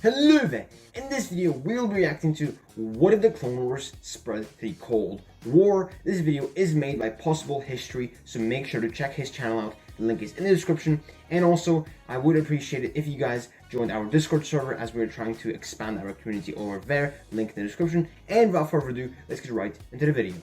Hello there! In this video, we'll be reacting to what if the Clone Wars spread the Cold War. This video is made by Possible History, so make sure to check his channel out. The link is in the description. And also, I would appreciate it if you guys joined our Discord server as we're trying to expand our community over there. Link in the description. And without further ado, let's get right into the video.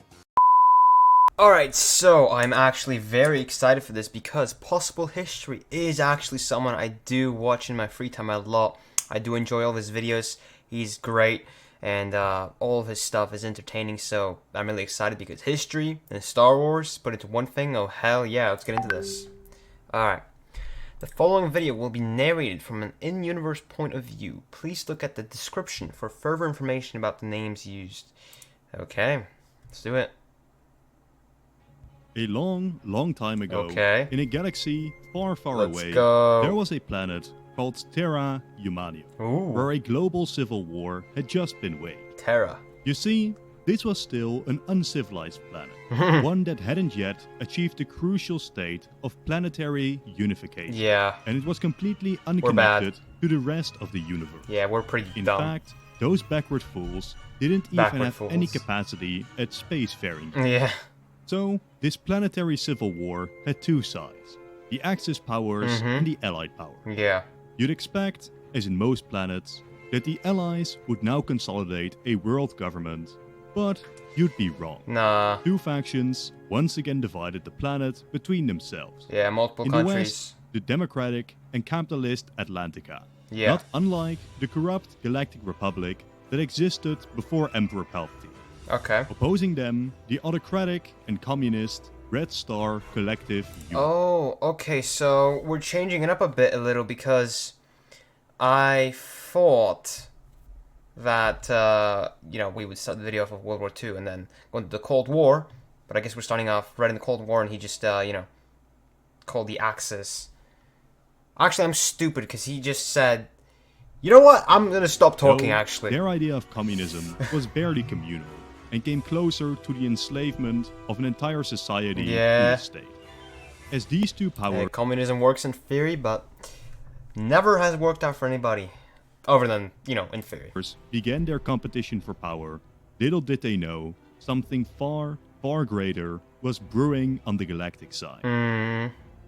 Alright, so I'm actually very excited for this because Possible History is actually someone I do watch in my free time a lot. I do enjoy all of his videos. He's great, and all of his stuff is entertaining, so I'm really excited because history and Star Wars put into one thing. Oh hell yeah, let's get into this. Alright. The following video will be narrated from an in-universe point of view. Please look at the description for further information about the names used. Okay, let's do it. A long time ago, in a galaxy far away, there was a planet called Terra Humanium, where a global civil war had just been waged. Terra. You see, this was still an uncivilized planet, one that hadn't yet achieved the crucial state of planetary unification. Yeah. And it was completely unconnected to the rest of the universe. Yeah, we're pretty In dumb. fact, those backward fools didn't even have any capacity at spacefaring. Yeah. So, this planetary civil war had two sides, the Axis powers and the Allied powers. Yeah. You'd expect, as in most planets, that the Allies would now consolidate a world government, but you'd be wrong. Nah. Two factions once again divided the planet between themselves. Yeah, multiple in countries. The West, the democratic and capitalist Atlantica. Yeah. Not unlike the corrupt Galactic Republic that existed before Emperor Palpatine. Okay. Opposing them, the autocratic and communist Red Star Collective Unit. Oh, okay, so we're changing it up a little because I thought that, we would start the video off of World War II and then go into the Cold War, but I guess we're starting off right in the Cold War and he just, called the Axis. Actually, I'm stupid because he just said, you know what, I'm gonna stop talking, actually. Their idea of communism was barely communal and came closer to the enslavement of an entire society to the state. As these two powers... communism works in theory, but never has worked out for anybody. Other than, in theory. Began their competition for power, little did they know, something far greater was brewing on the galactic side.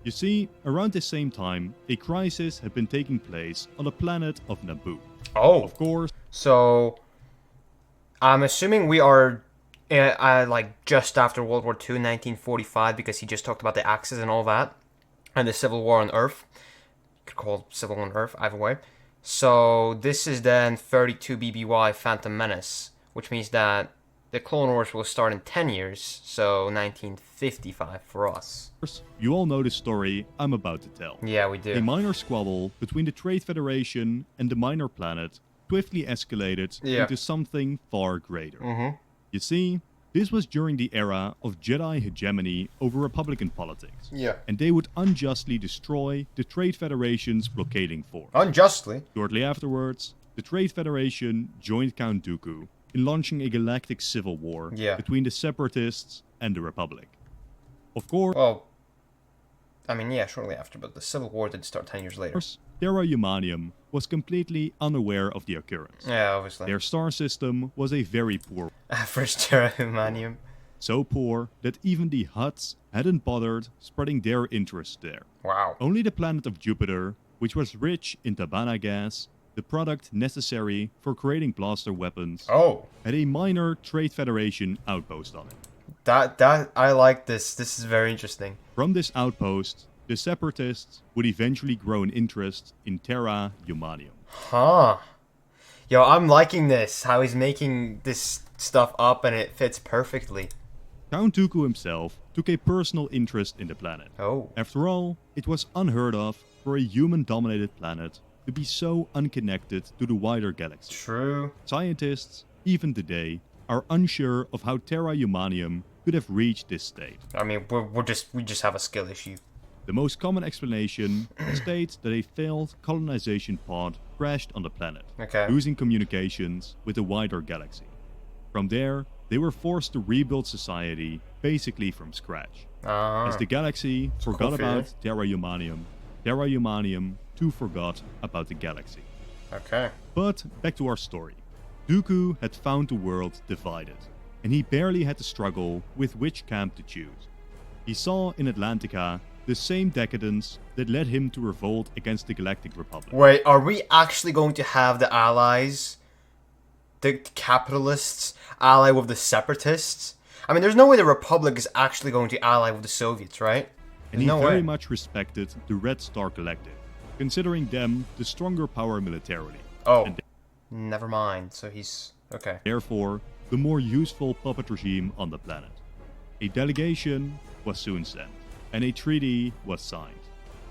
You see, around the same time, a crisis had been taking place on the planet of Naboo. Oh. Of course. So, I'm assuming we are, just after World War II, 1945, because he just talked about the Axis and all that, and the Civil War on Earth. You could call it Civil War on Earth, either way. So, this is then 32 BBY Phantom Menace, which means that the Clone Wars will start in 10 years, so 1955 for us. You all know the story I'm about to tell. Yeah, we do. A minor squabble between the Trade Federation and the minor planet swiftly escalated into something far greater. You see, this was during the era of Jedi hegemony over Republican politics. Yeah. And they would unjustly destroy the Trade Federation's blockading force. Unjustly? Shortly afterwards, the Trade Federation joined Count Dooku in launching a galactic civil war between the Separatists and the Republic. Of course... Well, shortly after, but the Civil War did start 10 years later. Terra Humanium was completely unaware of the occurrence. Yeah, obviously. Their star system was a very poor average Terra Humanium. So poor that even the Hutts hadn't bothered spreading their interest there. Wow. Only the planet of Jupiter, which was rich in Tabana gas, the product necessary for creating blaster weapons, had a minor Trade Federation outpost on it. I like this. This is very interesting. From this outpost, the Separatists would eventually grow an interest in Terra Humanium. Huh. Yo, I'm liking this. How he's making this stuff up and it fits perfectly. Count Dooku himself took a personal interest in the planet. Oh. After all, it was unheard of for a human-dominated planet to be so unconnected to the wider galaxy. True. Scientists, even today, are unsure of how Terra Humanium could have reached this state. We just have a skill issue. The most common explanation states that a failed colonization pod crashed on the planet, losing communications with the wider galaxy. From there, they were forced to rebuild society basically from scratch. As the galaxy forgot about Terra Humanium, Terra Humanium too forgot about the galaxy. Okay. But back to our story. Dooku had found the world divided, and he barely had to struggle with which camp to choose. He saw in Atlantica the same decadence that led him to revolt against the Galactic Republic. Wait, are we actually going to have the allies, the capitalists, ally with the separatists? I mean, there's no way the Republic is actually going to ally with the Soviets, right? And he very much respected the Red Star Collective, considering them the stronger power militarily. Oh, never mind. So he's... okay. Therefore, the more useful puppet regime on the planet. A delegation was soon sent, and a treaty was signed.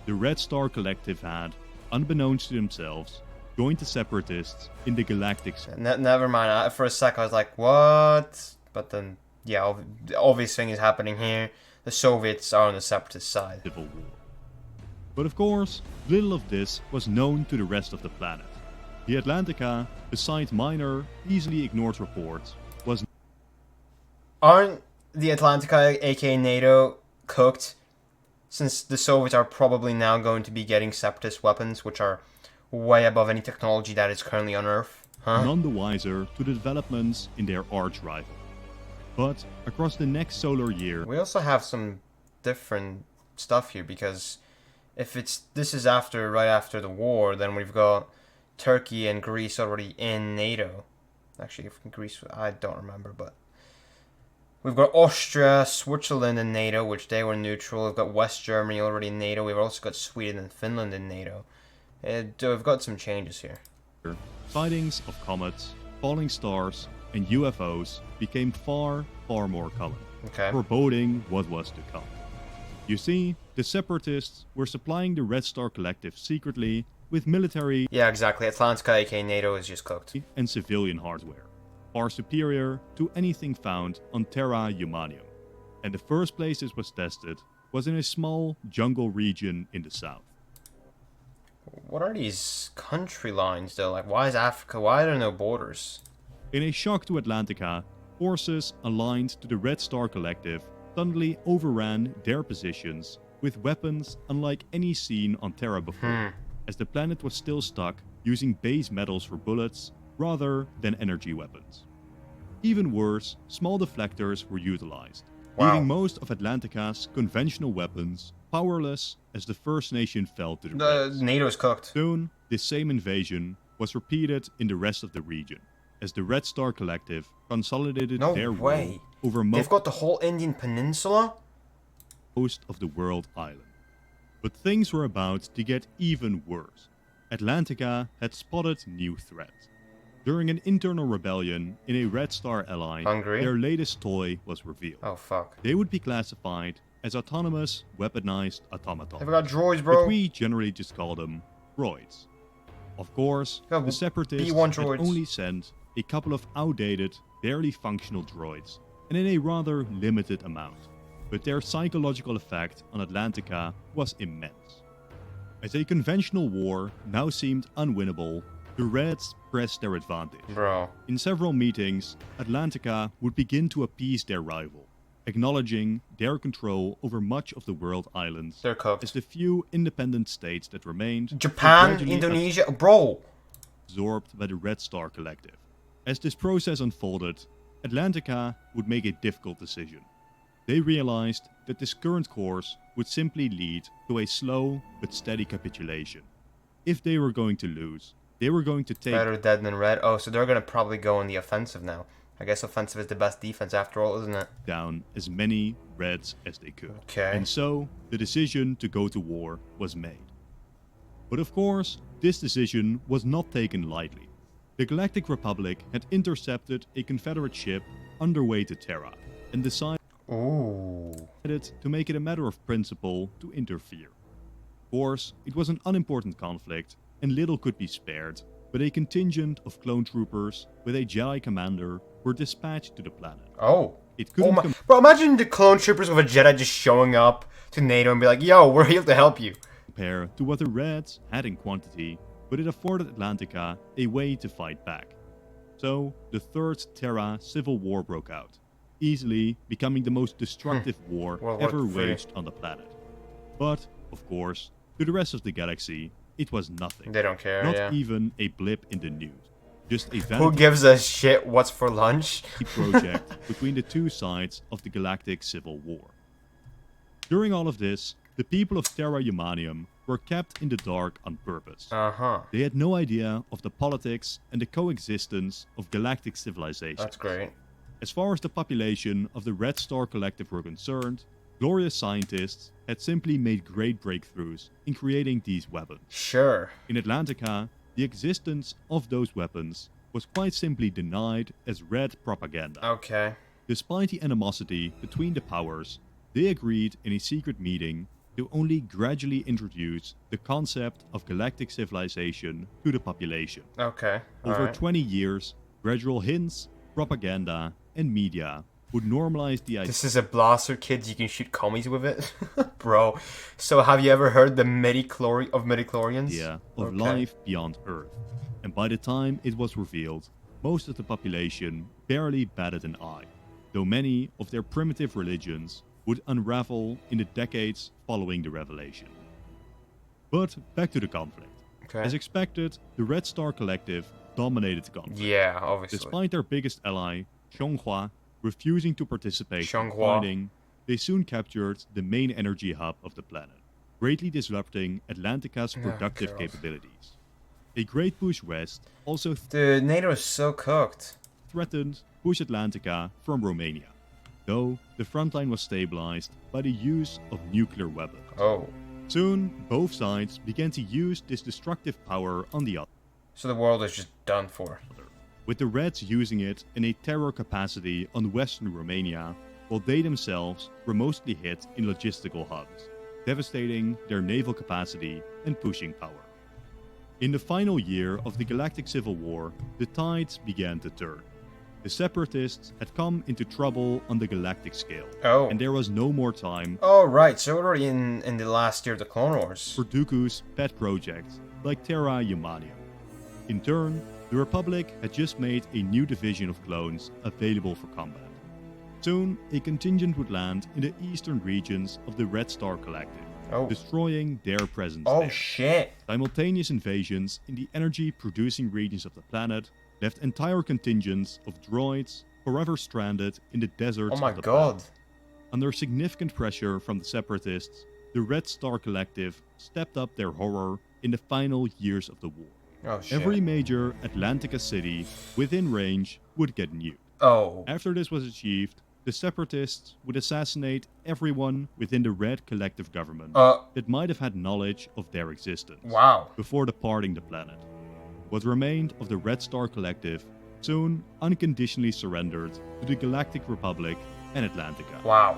The Red Star Collective had, unbeknownst to themselves, joined the Separatists in the Galactic... Never mind. For a sec I was like, what? But then, yeah, the obvious thing is happening here. The Soviets are on the Separatist side. Civil War. But of course, little of this was known to the rest of the planet. The Atlantica, besides minor, easily ignored reports, was... Aren't the Atlantica, aka NATO, cooked? Since the Soviets are probably now going to be getting separatist weapons, which are way above any technology that is currently on Earth. Huh? None the wiser to the developments in their arch rival. But across the next solar year... We also have some different stuff here, because if this is right after the war, then we've got Turkey and Greece already in NATO. Actually, if Greece, I don't remember, but we've got Austria, Switzerland in NATO, which they were neutral. We've got West Germany already in NATO. We've also got Sweden and Finland in NATO. We've got some changes here. Sightings of comets, falling stars, and UFOs became far, far more common, foreboding what was to come. You see, the Separatists were supplying the Red Star Collective secretly with military... Yeah, exactly. Atlantica, aka NATO, is just cooked. ...and civilian hardware, far superior to anything found on Terra Humanium. And the first place this was tested was in a small jungle region in the south. What are these country lines, though? Like, why is Africa? Why are there no borders? In a shock to Atlantica, forces aligned to the Red Star Collective suddenly overran their positions with weapons unlike any seen on Terra before, as the planet was still stuck using base metals for bullets rather than energy weapons. Even worse, small deflectors were utilized, leaving most of Atlantica's conventional weapons powerless as the First Nation fell to the Reds. NATO's cooked. Soon, this same invasion was repeated in the rest of the region, as the Red Star Collective consolidated their rule over They've got the whole Indian Peninsula? Most of the world island. But things were about to get even worse. Atlantica had spotted new threats. During an internal rebellion in a Red Star ally, their latest toy was revealed. Oh, fuck. They would be classified as autonomous, weaponized automatons. They've got droids, bro. But we generally just call them droids. Of course, the Separatists had only sent a couple of outdated, barely functional droids, and in a rather limited amount. But their psychological effect on Atlantica was immense. As a conventional war now seemed unwinnable, the Reds pressed their advantage. In several meetings, Atlantica would begin to appease their rival, acknowledging their control over much of the world islands as the few independent states that remained. Japan, Indonesia, bro! Absorbed by the Red Star Collective. As this process unfolded, Atlantica would make a difficult decision. They realized that this current course would simply lead to a slow but steady capitulation. If they were going to lose, they were going to take... Better dead than red. Oh, so they're going to probably go on the offensive now. I guess offensive is the best defense after all, isn't it? Down as many Reds as they could. And so, the decision to go to war was made. But of course, this decision was not taken lightly. The Galactic Republic had intercepted a Confederate ship underway to Terra, and decided to make it a matter of principle to interfere. Of course, it was an unimportant conflict, and little could be spared, but a contingent of clone troopers with a Jedi commander were dispatched to the planet. It couldn't Bro, imagine the clone troopers with a Jedi just showing up to NATO and be like, yo, we're here to help you. Compare to what the Reds had in quantity, but it afforded Atlantica a way to fight back. So, the Third Terra Civil War broke out, easily becoming the most destructive war ever waged on the planet. But, of course, to the rest of the galaxy, it was nothing. They don't care, Not even a blip in the news. Just a Who gives a shit what's for lunch? project between the two sides of the galactic civil war. During all of this, the people of Terra Humanium were kept in the dark on purpose. They had no idea of the politics and the coexistence of galactic civilizations. That's great. As far as the population of the Red Star Collective were concerned, glorious scientists had simply made great breakthroughs in creating these weapons. Sure. In Atlantica, the existence of those weapons was quite simply denied as red propaganda. Okay. Despite the animosity between the powers, they agreed in a secret meeting to only gradually introduce the concept of galactic civilization to the population. Okay. Over 20 years, gradual hints, propaganda, and media would normalize the idea. This is a blaster, kids. You can shoot commies with it. Bro. So have you ever heard the midichlorians? Yeah, of life beyond Earth. And by the time it was revealed, most of the population barely batted an eye, though many of their primitive religions would unravel in the decades following the revelation. But back to the conflict. Okay. As expected, the Red Star Collective dominated the conflict. Yeah, obviously. Despite their biggest ally, Xianghua, refusing to participate in fighting, they soon captured the main energy hub of the planet, greatly disrupting Atlantica's productive capabilities. A great push west also Dude, NATO is so cooked. threatened push Atlantica from Romania, though the front line was stabilized by the use of nuclear weapons. Oh. Soon, both sides began to use this destructive power on the other. So the world is just done for. With the Reds using it in a terror capacity on western Romania, while they themselves were mostly hit in logistical hubs, devastating their naval capacity and pushing power. In the final year of the Galactic Civil War, the tides began to turn. The Separatists had come into trouble on the galactic scale, and there was no more time Right, so we're already in the last year of the Clone Wars. for Dooku's pet projects like Terra Humanium. In turn, the Republic had just made a new division of clones available for combat. Soon, a contingent would land in the eastern regions of the Red Star Collective, destroying their presence there. Shit. Simultaneous invasions in the energy-producing regions of the planet left entire contingents of droids forever stranded in the deserts of the planet. Under significant pressure from the Separatists, the Red Star Collective stepped up their horror in the final years of the war. Every major Atlantica city within range would get nuked. After this was achieved, the Separatists would assassinate everyone within the Red Collective government that might have had knowledge of their existence before departing the planet. What remained of the Red Star Collective soon unconditionally surrendered to the Galactic Republic and Atlantica.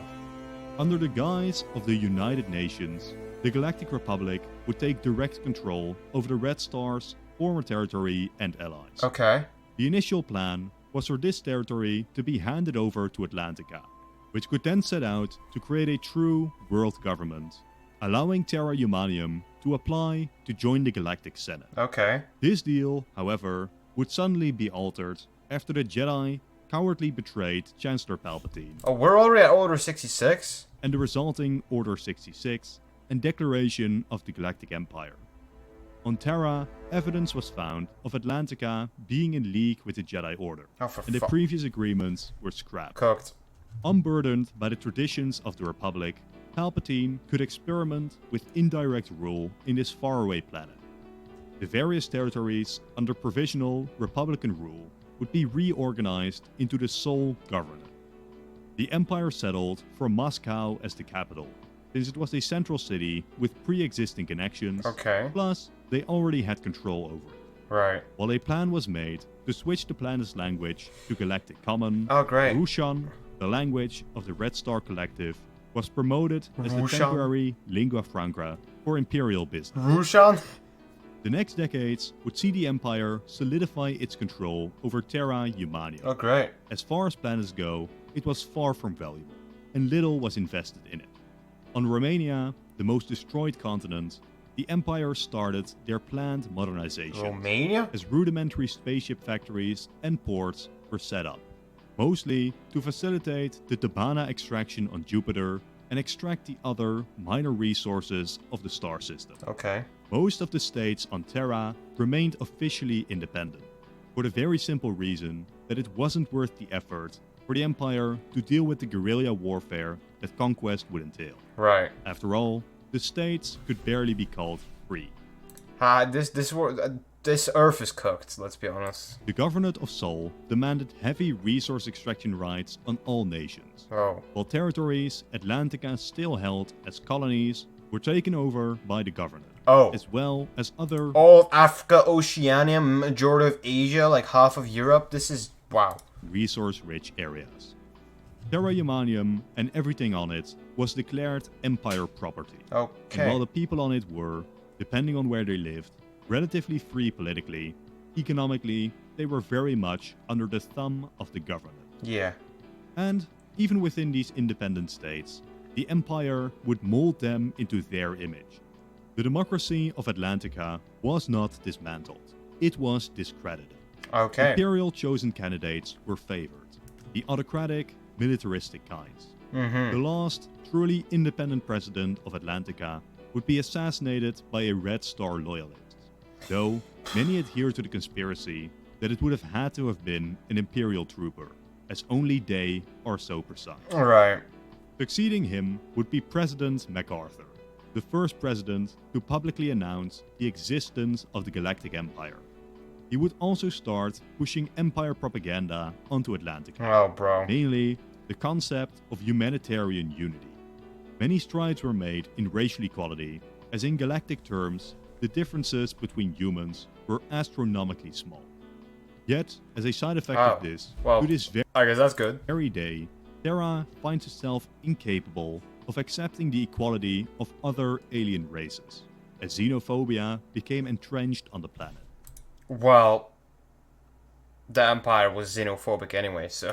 Under the guise of the United Nations, the Galactic Republic would take direct control over the Red Star's former territory and allies. The initial plan was for this territory to be handed over to Atlantica, which could then set out to create a true world government, allowing Terra Humanium to apply to join the Galactic Senate. This deal, however, would suddenly be altered after the Jedi cowardly betrayed Chancellor Palpatine. We're already at Order 66? And the resulting Order 66 and declaration of the Galactic Empire. On Terra, evidence was found of Atlantica being in league with the Jedi Order, and the previous agreements were scrapped. Unburdened by the traditions of the Republic, Palpatine could experiment with indirect rule in this faraway planet. The various territories under provisional Republican rule would be reorganized into the sole governor. The Empire settled for Moscow as the capital, since it was a central city with pre-existing connections, plus they already had control over it. While a plan was made to switch the planet's language to Galactic Common, Rushan, the language of the Red Star Collective, was promoted as the temporary lingua franca for Imperial business. The next decades would see the Empire solidify its control over Terra Humanium. As far as planets go, it was far from valuable, and little was invested in it. On Romania, the most destroyed continent, the Empire started their planned modernization. As rudimentary spaceship factories and ports were set up, mostly to facilitate the Debana extraction on Jupiter and extract the other minor resources of the star system. Most of the states on Terra remained officially independent, for the very simple reason that it wasn't worth the effort for the Empire to deal with the guerrilla warfare that conquest would entail. Right. After all, the states could barely be called free. This Earth is cooked, let's be honest. The Governorate of Sol demanded heavy resource extraction rights on all nations, while territories Atlantica still held as colonies were taken over by the Governorate, as well as other... All of Africa, Oceania, majority of Asia, like half of Europe. This is... wow. Resource-rich areas. Terra Humanium and everything on it was declared Empire property. Okay. And while the people on it were, depending on where they lived, relatively free politically, economically, they were very much under the thumb of the government. Yeah. And even within these independent states, the Empire would mold them into their image. The democracy of Atlantica was not dismantled. It was discredited. Okay. Imperial chosen candidates were favored, the autocratic, militaristic kinds. The last truly independent president of Atlantica would be assassinated by a Red Star loyalist, though many adhere to the conspiracy that it would have had to have been an Imperial trooper, as only they are so precise. Right. Succeeding him would be President MacArthur, the first president to publicly announce the existence of the Galactic Empire. He would also start pushing Empire propaganda onto Atlantica. Oh, bro. Mainly, the concept of humanitarian unity. Many strides were made in racial equality, as in galactic terms, the differences between humans were astronomically small. Yet, as a side effect of this, to this I guess that's good. very day, Terra finds itself incapable of accepting the equality of other alien races, as xenophobia became entrenched on the planet. Well, the Empire was xenophobic anyway, so...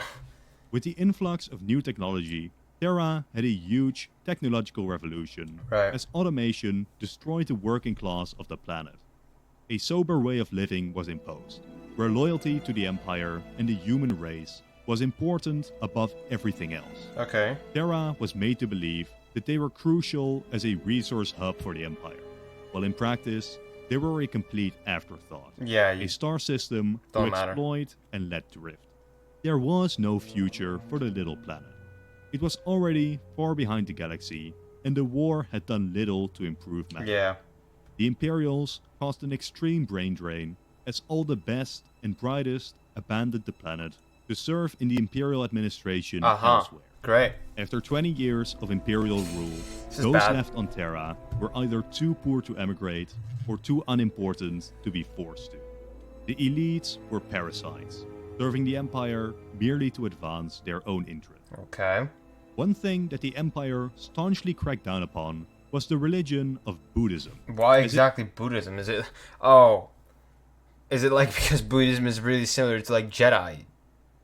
With the influx of new technology, Terra had a huge technological revolution, as automation destroyed the working class of the planet. A sober way of living was imposed, where loyalty to the Empire and the human race was important above everything else. Okay. Terra was made to believe that they were crucial as a resource hub for the Empire, while in practice, they were a complete afterthought. Yeah, a star system to exploit and let drift. There was no future for the little planet. It was already far behind the galaxy, and the war had done little to improve matters. Yeah. The Imperials caused an extreme brain drain, as all the best and brightest abandoned the planet to serve in the Imperial administration elsewhere. Great. After 20 years of Imperial rule, those left on Terra were either too poor to emigrate or too unimportant to be forced to. The elites were parasites, serving the Empire merely to advance their own interests. Okay. One thing that the Empire staunchly cracked down upon was the religion of Buddhism. Why exactly Buddhism? Is it... Oh. Is it like because Buddhism is really similar to like Jedi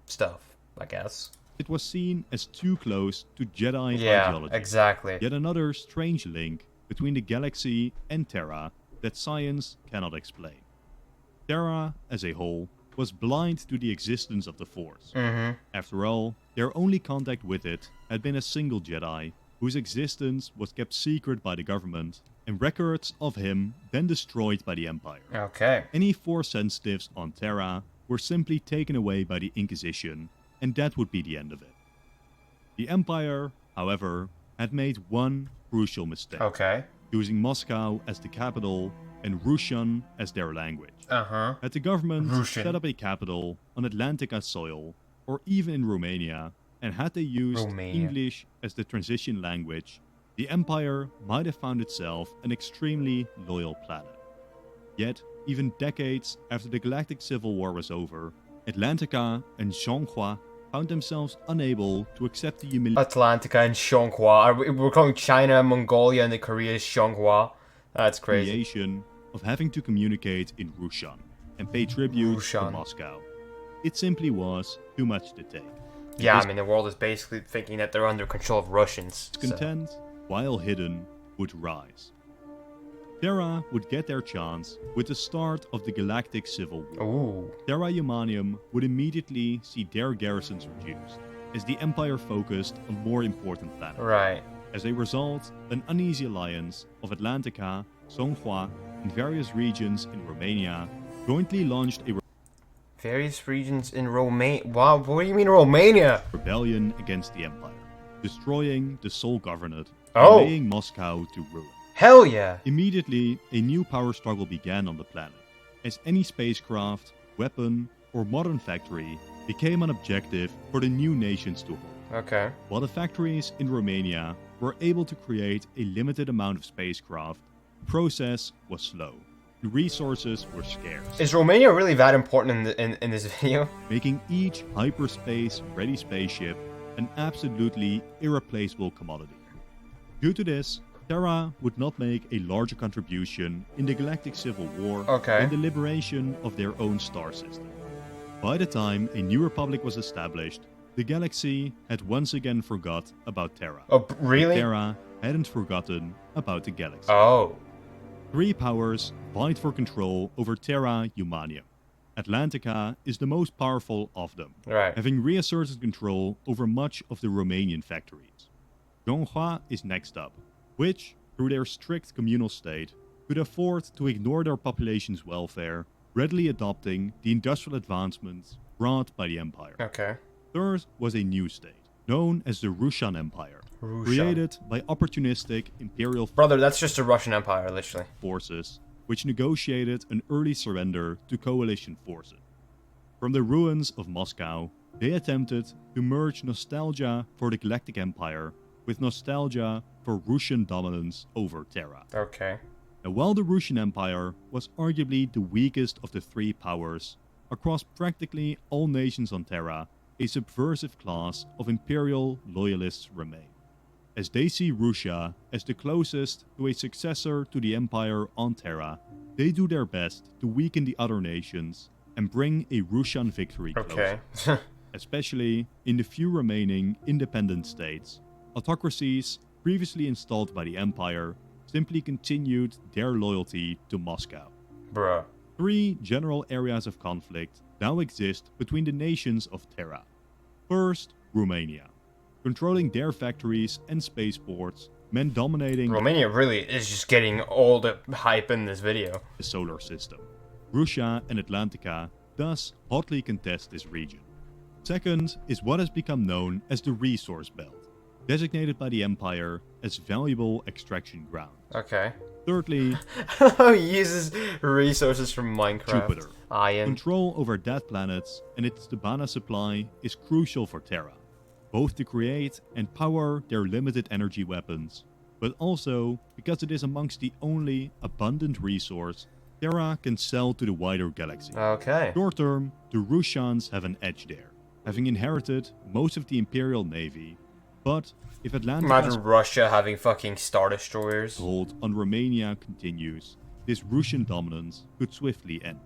stuff, I guess? It was seen as too close to Jedi ideology. Exactly. Yet another strange link between the galaxy and Terra that science cannot explain. Terra, as a whole, was blind to the existence of the Force. After all, their only contact with it had been a single Jedi, whose existence was kept secret by the government, and records of him then destroyed by the Empire. Okay. Any Force sensitives on Terra were simply taken away by the Inquisition, and that would be the end of it. The Empire, however, had made one crucial mistake. Okay. Choosing Moscow as the capital and Russian as their language. Had the government set up a capital on Atlantica soil, or even in Romania, and had they used English as the transition language, the Empire might have found itself an extremely loyal planet. Yet, even decades after the Galactic Civil War was over, Atlantica and Zhonghua found themselves unable to accept the humiliation. Atlantica and Zhonghua. We're calling China, Mongolia, and the Korea Zhonghua. That's crazy. Of having to communicate in Russian and pay tribute to Moscow. It simply was too much to take. Yeah, I mean, the world is basically thinking that they're under control of Russians. Discontent, while hidden, would rise. Terra would get their chance with the start of the Galactic Civil War. Ooh. Terra Humanium would immediately see their garrisons reduced, as the Empire focused on more important planets. Right. As a result, an uneasy alliance of Atlantica, Zhonghua, in various regions in Romania jointly launched a various regions in Romania. Wow, what do you mean Romania? rebellion against the empire, destroying the sole governorate Oh. and laying Moscow to ruin. Hell yeah! Immediately, a new power struggle began on the planet, as any spacecraft, weapon, or modern factory became an objective for the new nations to hold. Okay. While the factories in Romania were able to create a limited amount of spacecraft, the process was slow. The resources were scarce. Is Romania really that important in this video? Making each hyperspace-ready spaceship an absolutely irreplaceable commodity. Due to this, Terra would not make a larger contribution in the Galactic Civil War Okay. and the liberation of their own star system. By the time a new republic was established, the galaxy had once again forgot about Terra. Oh, really? But Terra hadn't forgotten about the galaxy. Oh. Three powers vied for control over Terra Humanium. Atlantica is the most powerful of them, Right. having reasserted control over much of the Romanian factories. Donghua is next up, which, through their strict communal state, could afford to ignore their population's welfare, readily adopting the industrial advancements brought by the empire. Okay. Third was a new state, known as the Russian Empire, Russia. created by opportunistic imperial Brother, that's just the Russian Empire, literally. forces, which negotiated an early surrender to coalition forces. From the ruins of Moscow, they attempted to merge nostalgia for the Galactic Empire with nostalgia for Russian dominance over Terra. Okay. Now, while the Russian Empire was arguably the weakest of the three powers, across practically all nations on Terra, a subversive class of imperial loyalists remain, as they see Russia as the closest to a successor to the empire on Terra. They do their best to weaken the other nations and bring a Russian victory closer, Okay. especially in the few remaining independent states. Autocracies previously installed by the empire simply continued their loyalty to Moscow. Bruh. Three general areas of conflict now exist between the nations of Terra. First, Romania. Controlling their factories and spaceports meant dominating Romania really is just getting all the hype in this video. the solar system. Russia and Atlantica thus hotly contest this region. Second is what has become known as the Resource Belt, designated by the Empire as valuable extraction ground. Okay. Thirdly, He uses resources from Minecraft. Jupiter. Iron. Control over that planet and its Debana supply is crucial for Terra, both to create and power their limited energy weapons, but also because it is amongst the only abundant resource Terra can sell to the wider galaxy. Okay. Short term, the Russians have an edge there, having inherited most of the Imperial Navy, but if Atlantica's Imagine Russia having fucking Star Destroyers. hold on Romania continues, this Russian dominance could swiftly end.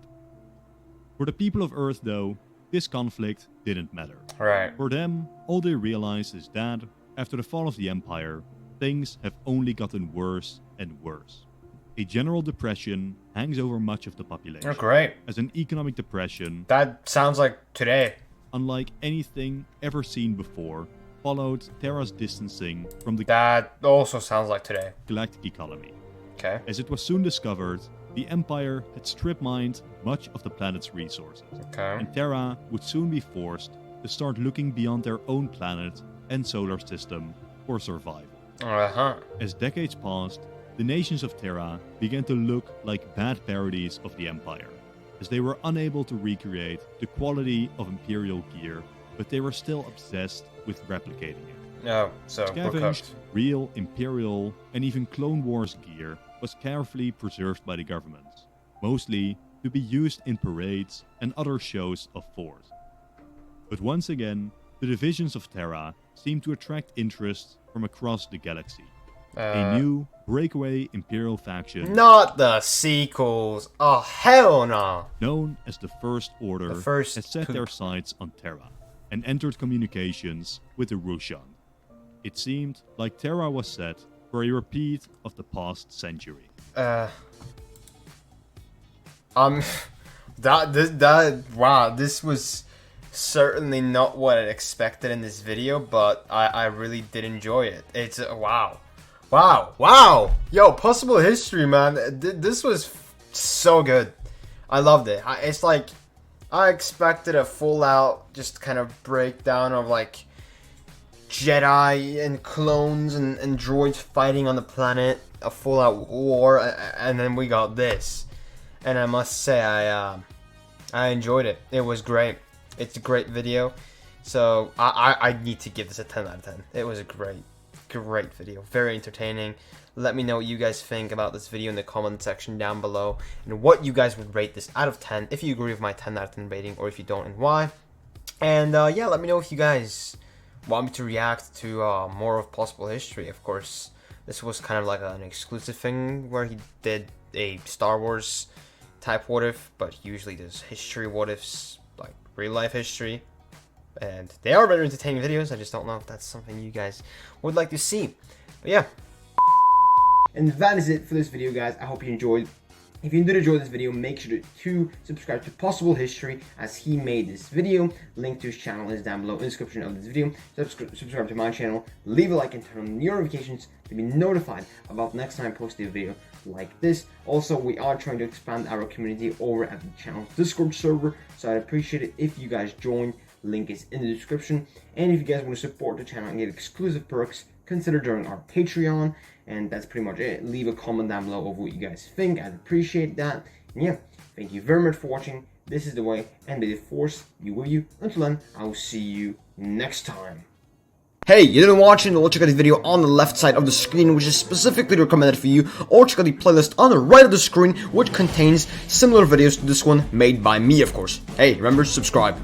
For the people of Earth, though, this conflict didn't matter. Right. For them, all they realized is that, after the fall of the Empire, things have only gotten worse and worse. A general depression hangs over much of the population, Oh, great. as an economic depression, That sounds like today. unlike anything ever seen before, followed Terra's distancing from the That also sounds like today. galactic economy. Okay. As it was soon discovered, the Empire had strip-mined much of the planet's resources, Okay. and Terra would soon be forced to start looking beyond their own planet and solar system for survival. Uh-huh. As decades passed, the nations of Terra began to look like bad parodies of the Empire, as they were unable to recreate the quality of Imperial gear, but they were still obsessed with replicating it. Oh, so we're Scavenged, cooked. real Imperial, and even Clone Wars gear was carefully preserved by the governments, mostly to be used in parades and other shows of force. But once again, the divisions of Terra seemed to attract interest from across the galaxy. A new, breakaway Imperial faction Not the sequels. Oh, hell no. known as the First Order The First has set their sights on Terra and entered communications with the Rushan. It seemed like Terra was set for a repeat of the past century. Wow, this was certainly not what I expected in this video, but I really did enjoy it. It's wow. Yo, possible history, man. This was so good. I loved it. It's like, I expected a full out just kind of breakdown of like Jedi and clones and droids fighting on the planet, a full out war, and then we got this. And I must say, I enjoyed it. It was great. It's a great video. So I need to give this a 10 out of 10. It was a great video. Very entertaining. Let me know what you guys think about this video in the comment section down below, and what you guys would rate this out of 10, if you agree with my 10 out of 10 rating, or if you don't, and why. And yeah, let me know if you guys want me to react to more of Possible History. Of course, this was kind of like an exclusive thing where he did a Star Wars type what if, but he usually does history what ifs, like real life history. And they are very entertaining videos. I just don't know if that's something you guys would like to see. But yeah. And that is it for this video, guys. I hope you enjoyed. If you did enjoy this video, make sure to subscribe to Possible History, as he made this video. Link to his channel is down below in the description of this video. Subscribe to my channel, leave a like, and turn on your notifications to be notified about the next time I post a video like this. Also, we are trying to expand our community over at the channel's Discord server, so I'd appreciate it if you guys join. Link is in the description. And if you guys want to support the channel and get exclusive perks, consider joining our Patreon. And that's pretty much it. Leave a comment down below of what you guys think. I'd appreciate that. And yeah, thank you very much for watching. This is the way, and may the Force be with you. Until then, I will see you next time. Hey, you didn't watch it? Well, check out the video on the left side of the screen, which is specifically recommended for you, or check out the playlist on the right of the screen, which contains similar videos to this one, made by me, of course. Hey, remember, subscribe.